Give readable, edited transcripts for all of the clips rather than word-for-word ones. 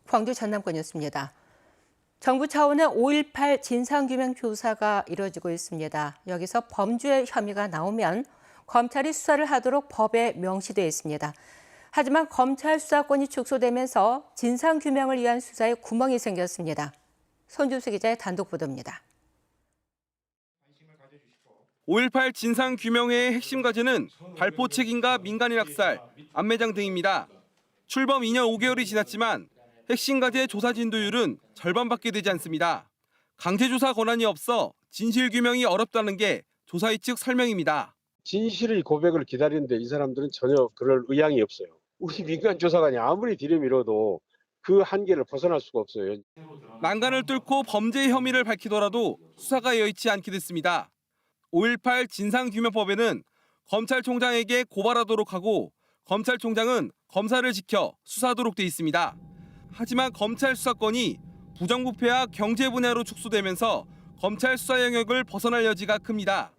광주 전남권이었습니다. 정부 차원의 5.18 진상규명 조사가 이루어지고 있습니다. 여기서 범죄 혐의가 나오면 검찰이 수사를 하도록 법에 명시되어 있습니다. 하지만 검찰 수사권이 축소되면서 진상규명을 위한 수사에 구멍이 생겼습니다. 손준수 기자의 단독 보도입니다. 5.18 진상규명회의 핵심 과제는 발포 책임과 민간인 학살, 안매장 등입니다. 출범 2년 5개월이 지났지만 핵심 과제 조사 진도율은 절반밖에 되지 않습니다. 강제조사 권한이 없어 진실규명이 어렵다는 게 조사위 측 설명입니다. 진실의 고백을 기다리는데 이 사람들은 전혀 그럴 의향이 없어요. 우리 민간조사관이 아무리 들이밀어도 그 한계를 벗어날 수가 없어요. 난간을 뚫고 범죄 혐의를 밝히더라도 수사가 여의치 않게 됐습니다. 5.18 진상규명법에는 검찰총장에게 고발하도록 하고 검찰총장은 검사를 지켜 수사하도록 돼 있습니다. 하지만 검찰 수사권이 부정부패와 경제 분야로 축소되면서 검찰 수사 영역을 벗어날 여지가 큽니다.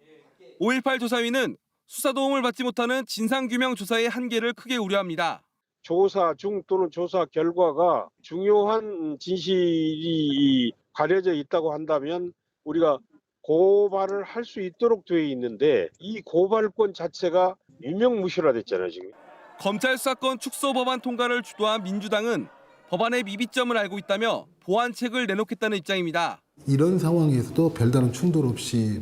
5.18 조사위는 수사 도움을 받지 못하는 진상규명 조사의 한계를 크게 우려합니다. 조사 중 또는 조사 결과가 중요한 진실이 가려져 있다고 한다면 우리가 고발을 할 수 있도록 되어 있는데 이 고발권 자체가 유명무실화됐잖아요, 지금. 검찰 수사권 축소 법안 통과를 주도한 민주당은 법안의 미비점을 알고 있다며 보완책을 내놓겠다는 입장입니다. 이런 상황에서도 별다른 충돌 없이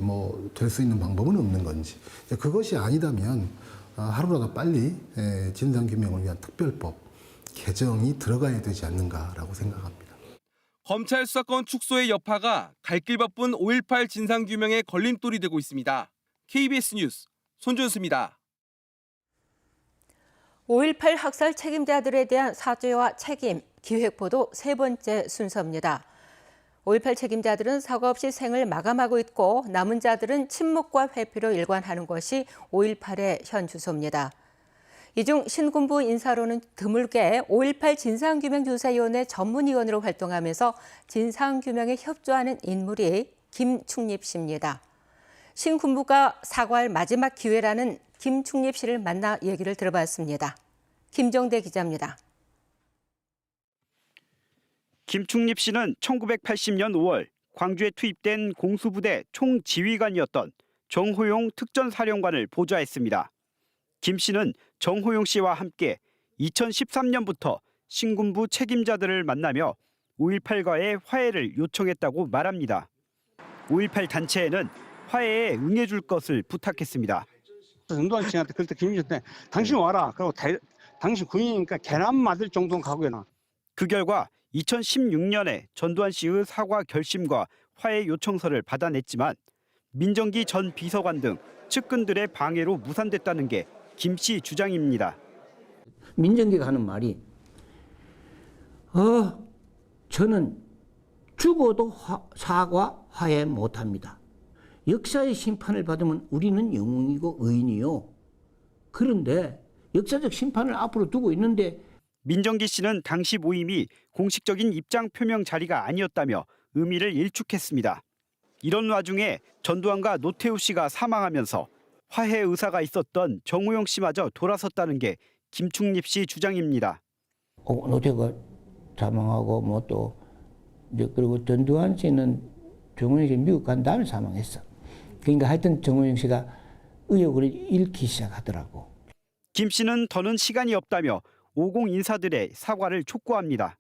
될 수 있는 방법은 없는 건지, 그것이 아니다면 하루라도 빨리 진상규명을 위한 특별법 개정이 들어가야 되지 않는가라고 생각합니다. 검찰 수사권 축소의 여파가 갈 길 바쁜 5.18 진상규명의 걸림돌이 되고 있습니다. KBS 뉴스 손준수입니다. 5.18 학살 책임자들에 대한 사죄와 책임, 기획보도 세 번째 순서입니다. 5.18 책임자들은 사과 없이 생을 마감하고 있고 남은 자들은 침묵과 회피로 일관하는 것이 5.18의 현 주소입니다. 이 중 신군부 인사로는 드물게 5.18 진상규명조사위원회 전문위원으로 활동하면서 진상규명에 협조하는 인물이 김충립 씨입니다. 신군부가 사과할 마지막 기회라는 김충립 씨를 만나 얘기를 들어봤습니다. 김정대 기자입니다. 김충립 씨는 1980년 5월 광주에 투입된 공수부대 총지휘관이었던 정호용 특전사령관을 보좌했습니다. 김 씨는 정호용 씨와 함께 2013년부터 신군부 책임자들을 만나며 5.18과의 화해를 요청했다고 말합니다. 5.18 단체에는 화해에 응해줄 것을 부탁했습니다. 전두환 씨한테 그때 김일한테 당신 와라. 그리고 당신 군인이니까 계란 맞을 정도는 가고요. 그 결과 2016년에 전두환 씨의 사과 결심과 화해 요청서를 받아냈지만 민정기 전 비서관 등 측근들의 방해로 무산됐다는 게 김 씨 주장입니다. 민정기가 하는 말이 저는 죽어도 사과 화해 못합니다. 역사의 심판을 받으면 우리는 영웅이고 의인이요. 그런데 역사적 심판을 앞으로 두고 있는데 민정기 씨는 당시 모임이 공식적인 입장 표명 자리가 아니었다며 의미를 일축했습니다. 이런 와중에 전두환과 노태우 씨가 사망하면서 화해 의사가 있었던 정호용 씨마저 돌아섰다는 게 김충립 씨 주장입니다. 노태우가 사망하고 또 그리고 전두환 씨는 정호용 씨 미국 간 다음에 사망했어. 그러니까 하여튼 정호용 씨가 의혹을 잃기 시작하더라고. 김 씨는 더는 시간이 없다며 50 인사들의 사과를 촉구합니다.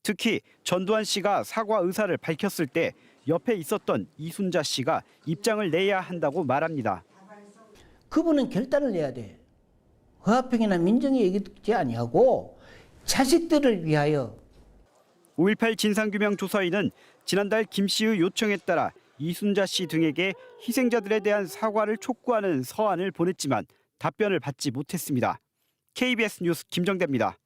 특히 전두환 씨가 사과 의사를 밝혔을 때 옆에 있었던 이순자 씨가 입장을 내야 한다고 말합니다. 그분은 결단을 내야 돼. 화합행위나 민정이 얘기지 아니하고 자식들을 위하여. 5.18 진상규명조사위는 지난달 김 씨의 요청에 따라 이순자 씨 등에게 희생자들에 대한 사과를 촉구하는 서한을 보냈지만 답변을 받지 못했습니다. KBS 뉴스 김정대입니다.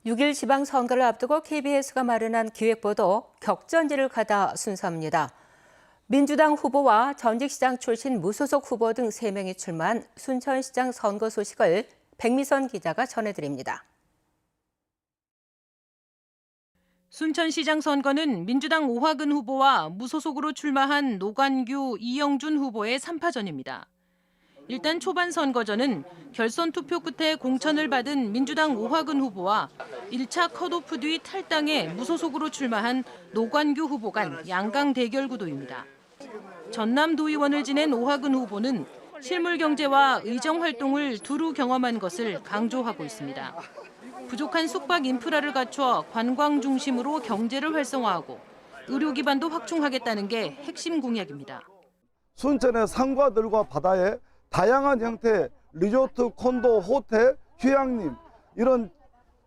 (6일) 지방선거를 앞두고 KBS가 마련한 기획보도 격전지를 가다 순서입니다. 민주당 후보와 전직시장 출신 무소속 후보 등 3명이 출마한 순천시장 선거 소식을 백미선 기자가 전해드립니다. 순천시장 선거는 민주당 오화근 후보와 무소속으로 출마한 노관규, 이영준 후보의 3파전입니다. 일단 초반 선거전은 결선 투표 끝에 공천을 받은 민주당 오화근 후보와 1차 컷오프 뒤 탈당해 무소속으로 출마한 노관규 후보 간 양강 대결 구도입니다. 전남도의원을 지낸 오화근 후보는 실물 경제와 의정 활동을 두루 경험한 것을 강조하고 있습니다. 부족한 숙박 인프라를 갖춰 관광 중심으로 경제를 활성화하고 의료 기반도 확충하겠다는 게 핵심 공약입니다. 순천의 산과들과 바다에 다양한 형태의 리조트, 콘도, 호텔, 휴양림 이런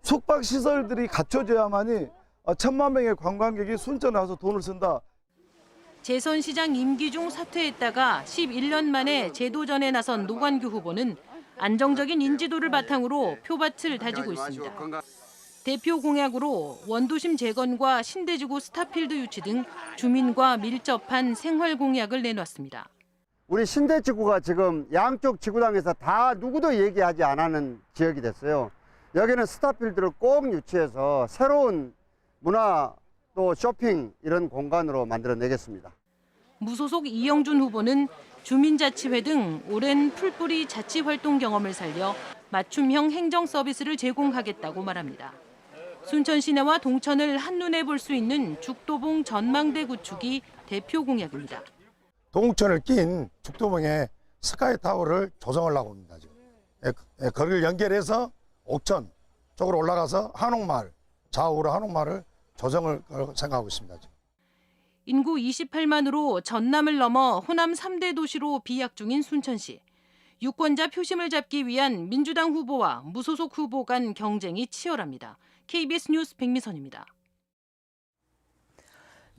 숙박시설들이 갖춰져야만이 1,000만 명의 관광객이 순천에 와서 돈을 쓴다. 재선시장 임기 중 사퇴했다가 11년 만에 재도전에 나선 노관규 후보는 안정적인 인지도를 바탕으로 표밭을 다지고 있습니다. 대표 공약으로 원도심 재건과 신대지구 스타필드 유치 등 주민과 밀접한 생활 공약을 내놨습니다. 우리 신대지구가 지금 양쪽 지구당에서 다 누구도 얘기하지 않는 지역이 됐어요. 여기는 스타필드를 꼭 유치해서 새로운 문화 또 쇼핑 이런 공간으로 만들어내겠습니다. 무소속 이영준 후보는 주민자치회 등 오랜 풀뿌리 자치활동 경험을 살려 맞춤형 행정 서비스를 제공하겠다고 말합니다. 순천 시내와 동천을 한눈에 볼 수 있는 죽도봉 전망대 구축이 대표 공약입니다. 동천을 낀 죽도봉에 스카이타워를 조성하려고 합니다. 지금. 거리를 연결해서 옥천 쪽으로 올라가서 한옥마을, 좌우로 한옥마을을 조성을 생각하고 있습니다. 지금. 인구 28만으로 전남을 넘어 호남 3대 도시로 비약 중인 순천시. 유권자 표심을 잡기 위한 민주당 후보와 무소속 후보 간 경쟁이 치열합니다. KBS 뉴스 백미선입니다.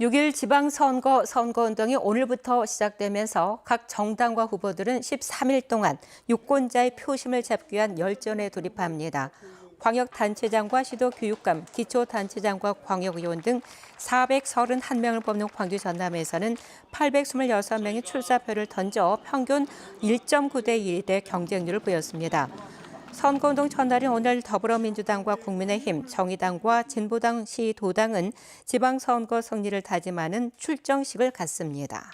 6일 지방선거 선거운동이 오늘부터 시작되면서 각 정당과 후보들은 13일 동안 유권자의 표심을 잡기 위한 열전에 돌입합니다. 광역단체장과 시도교육감, 기초단체장과 광역의원 등 431명을 뽑는 광주 전남에서는 826명이 출사표를 던져 평균 1.9대 1대 경쟁률을 보였습니다. 선거운동 첫날인 오늘 더불어민주당과 국민의힘, 정의당과 진보당, 시도당은 지방선거 승리를 다짐하는 출정식을 갖습니다.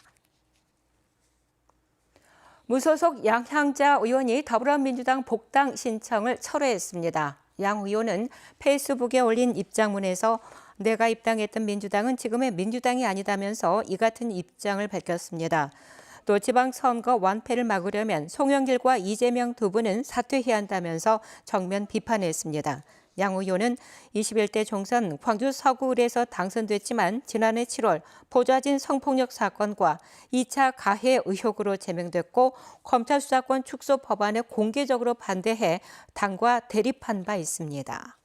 무소속 양향자 의원이 더불어민주당 복당 신청을 철회했습니다. 양 의원은 페이스북에 올린 입장문에서 내가 입당했던 민주당은 지금의 민주당이 아니다면서 이 같은 입장을 밝혔습니다. 또 지방선거 완패를 막으려면 송영길과 이재명 두 분은 사퇴해야 한다면서 정면 비판했습니다. 양 의원은 21대 총선 광주 서구을에서 당선됐지만 지난해 7월 보좌진 성폭력 사건과 2차 가해 의혹으로 제명됐고 검찰 수사권 축소 법안에 공개적으로 반대해 당과 대립한 바 있습니다.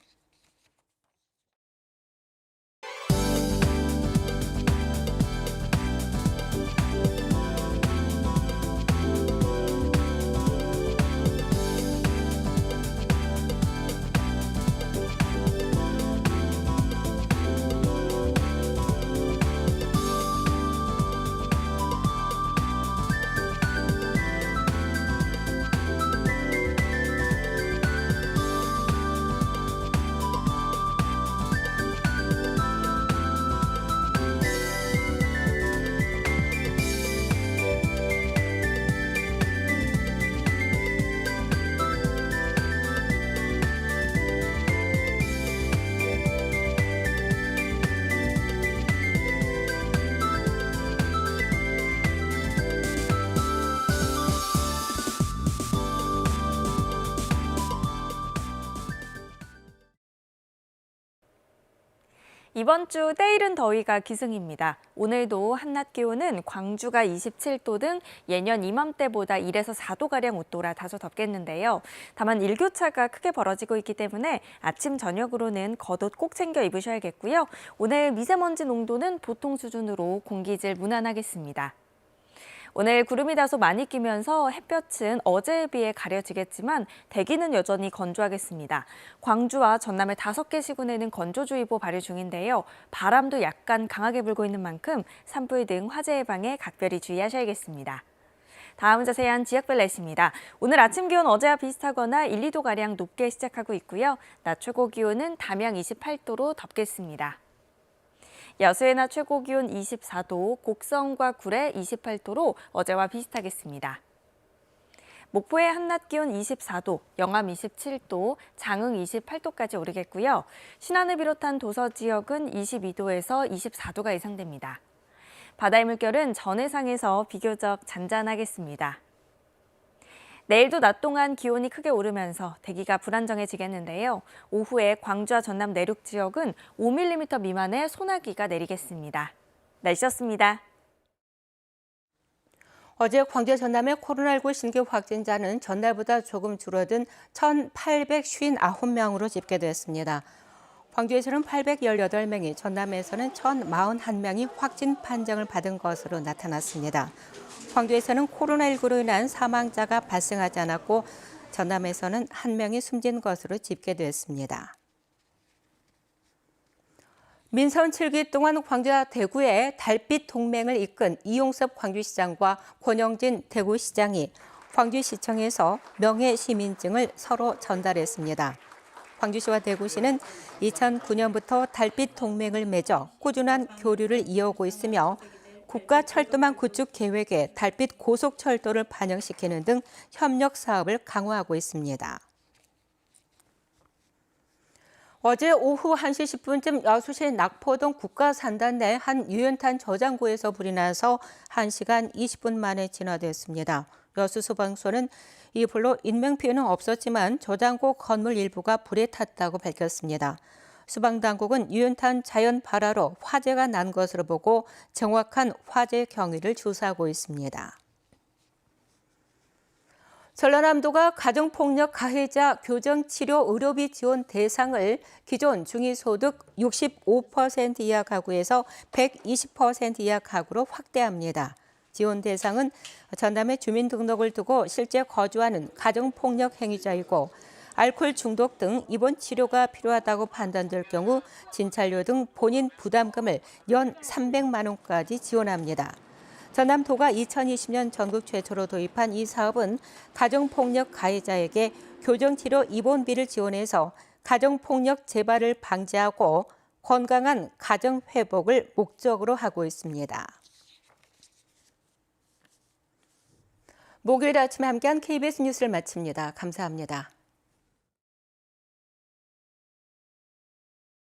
이번 주 때이른 더위가 기승입니다. 오늘도 한낮 기온은 광주가 27도 등 예년 이맘때보다 1에서 4도가량 웃돌아 다소 덥겠는데요. 다만 일교차가 크게 벌어지고 있기 때문에 아침 저녁으로는 겉옷 꼭 챙겨 입으셔야겠고요. 오늘 미세먼지 농도는 보통 수준으로 공기질 무난하겠습니다. 오늘 구름이 다소 많이 끼면서 햇볕은 어제에 비해 가려지겠지만 대기는 여전히 건조하겠습니다. 광주와 전남의 5개 시군에는 건조주의보 발효 중인데요. 바람도 약간 강하게 불고 있는 만큼 산불 등 화재 예방에 각별히 주의하셔야겠습니다. 다음은 자세한 지역별 날씨입니다. 오늘 아침 기온 어제와 비슷하거나 1, 2도가량 높게 시작하고 있고요. 낮 최고 기온은 담양 28도로 덥겠습니다. 야수의 낮 최고 기온 24도, 곡성과 구례 28도로 어제와 비슷하겠습니다. 목포의 한낮 기온 24도, 영암 27도, 장흥 28도까지 오르겠고요. 신안을 비롯한 도서 지역은 22도에서 24도가 예상됩니다. 바다의 물결은 전해상에서 비교적 잔잔하겠습니다. 내일도 낮 동안 기온이 크게 오르면서 대기가 불안정해지겠는데요. 오후에 광주와 전남 내륙 지역은 5mm 미만의 소나기가 내리겠습니다. 날씨였습니다. 어제 광주 전남의 코로나19 신규 확진자는 전날보다 조금 줄어든 1,859명으로 집계됐습니다. 광주에서는 818명이, 전남에서는 1,041명이 확진 판정을 받은 것으로 나타났습니다. 광주에서는 코로나19로 인한 사망자가 발생하지 않았고 전남에서는 1명이 숨진 것으로 집계됐습니다. 민선 7기 동안 광주와 대구의 달빛 동맹을 이끈 이용섭 광주시장과 권영진 대구시장이 광주시청에서 명예시민증을 서로 전달했습니다. 광주시와 대구시는 2009년부터 달빛 동맹을 맺어 꾸준한 교류를 이어오고 있으며 국가철도망 구축 계획에 달빛 고속철도를 반영시키는 등 협력 사업을 강화하고 있습니다. 어제 오후 1시 10분쯤 여수시 낙포동 국가산단 내 한 유연탄 저장고에서 불이 나서 1시간 20분 만에 진화됐습니다. 여수 소방서는 이 불로 인명피해는 없었지만 저장고 건물 일부가 불에 탔다고 밝혔습니다. 소방당국은 유연탄 자연 발화로 화재가 난 것으로 보고 정확한 화재 경위를 조사하고 있습니다. 전라남도가 가정폭력 가해자 교정치료 의료비 지원 대상을 기존 중위소득 65% 이하 가구에서 120% 이하 가구로 확대합니다. 지원 대상은 전남의 주민등록을 두고 실제 거주하는 가정폭력 행위자이고 알코올 중독 등 입원 치료가 필요하다고 판단될 경우 진찰료 등 본인 부담금을 연 300만 원까지 지원합니다. 전남도가 2020년 전국 최초로 도입한 이 사업은 가정폭력 가해자에게 교정치료 입원비를 지원해서 가정폭력 재발을 방지하고 건강한 가정회복을 목적으로 하고 있습니다. 목요일 아침에 함께한 KBS 뉴스를 마칩니다. 감사합니다.